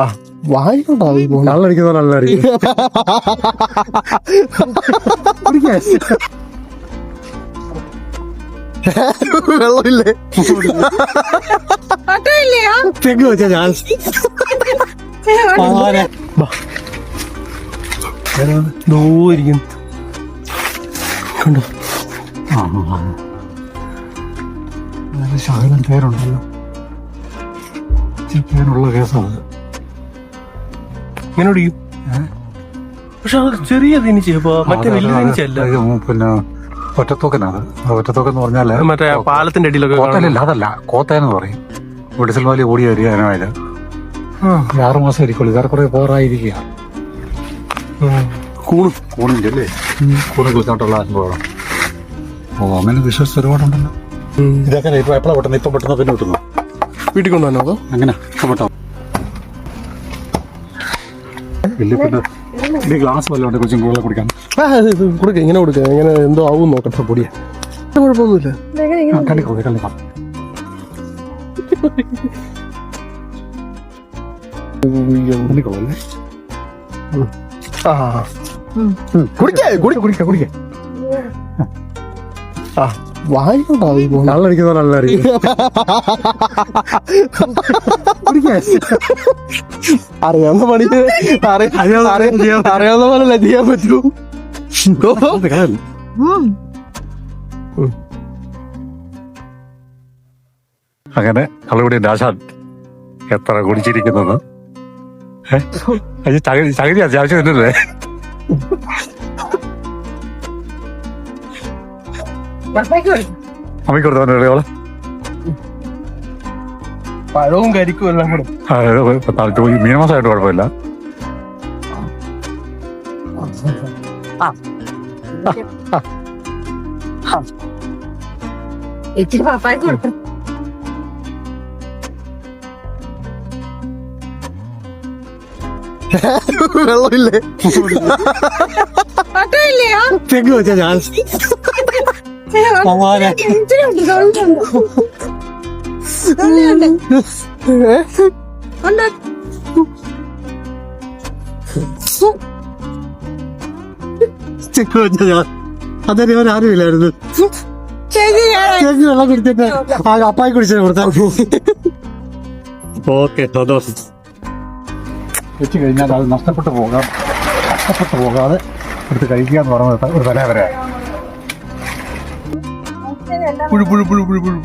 ആ വായിക്കോട്ടാ കള്ളടിക്കുന്ന കള്ളടിക്കും. വെള്ളമില്ലേ തെങ്ങ് വെച്ചാ ഞാൻ നോയിരിക്കും കണ്ടോ. ശകലം പേരുണ്ടല്ലോ, പേരുള്ള കേസാണ്. ഇങ്ങനെ ഓടിക്കും. പക്ഷെ അത് ചെറിയ തിനിച്ചപ്പോ മറ്റേ വലിയ തിനിച്ചല്ല. പിന്നെ ഒറ്റത്തോക്കനാണ്. ഒറ്റത്തോക്കെന്ന് പറഞ്ഞാല് മറ്റേ പാലത്തിന്റെ അടിയിലൊക്കെ കോത്തല്ല, അതല്ല കോത്തേന്ന് പറയും. വെടിസൽമാലി ഓടി വരിക അതിനായാല് 6 മാസം ആയിരിക്കുള്ളൂ. ഇതാ കുറെ പോറായിരിക്കുക. കൂണിന്റെ അല്ലേ, കൂണ് കുളിച്ചോട്ടുള്ള അനുഭവം. ഓ അങ്ങനെ വിശ്വസിച്ച് ഒരുപാടുണ്ടല്ലോ. ഇതൊക്കെ ഇപ്പൊ എപ്പോഴാ പെട്ടെന്ന് ഇപ്പൊ പെട്ടെന്ന് പിന്നെ കിട്ടുന്നു. വീട്ടിൽ കൊണ്ടുവന്നോ അതോ അങ്ങനെ പെട്ടോ വലിയ പിന്നെ ഗ്ലാസ് വല്ലതും ഉണ്ട് കൊച്ചും കൂടെ കുടിക്കാൻ. കൊടുക്ക, ഇങ്ങനെ കൊടുക്ക, ഇങ്ങനെ എന്തോ ആവും നോക്കട്ടെ. പൊടിയാ കുഴപ്പമൊന്നുമില്ല. കള്ളിക്കോട്ടെ കള്ളിക്കോ. കള്ളിക്കോളല്ലേ. ആ കുടിക്ക കുടിക്ക കുടിക്ക. ആ വായിക്കോട്ടാ കള്ളടിക്കുന്ന കള്ളടിക്കും. അറിയാവുന്ന പണി അറിയാവുന്ന പോലെ ചെയ്യാൻ പറ്റൂ. അങ്ങനെ കള്ളുകൂടി ആശാൻ എത്ര കുടിച്ചിരിക്കുന്നത്. ചകിരി അത്യാവശ്യം തന്നെയല്ലേ. അമ്മയ്ക്ക് കൊടുത്തോളെ പഴവും കരിക്കും എല്ലാം കൂടെ. മീനമാസമായിട്ട് കുഴപ്പമില്ല. വെള്ളമില്ലേ തെങ്ങ് വെച്ചാ ഞാൻ ചെക്ക് വെച്ചാ ഞാൻ അതെ ആരുമില്ലായിരുന്നു. വെള്ളം കുടിച്ചിട്ട് അപ്പായി കുടിച്ചു കൊടുത്താൽ ഓക്കെ സന്തോഷം. വെച്ച് കഴിഞ്ഞാൽ അത് നഷ്ടപ്പെട്ടു പോകാതെ എടുത്ത് കഴിക്കുക എന്ന് പറയുന്നത് ഒരു തലവരെ. പുഴു പുഴു പുഴു പുഴു പുഴു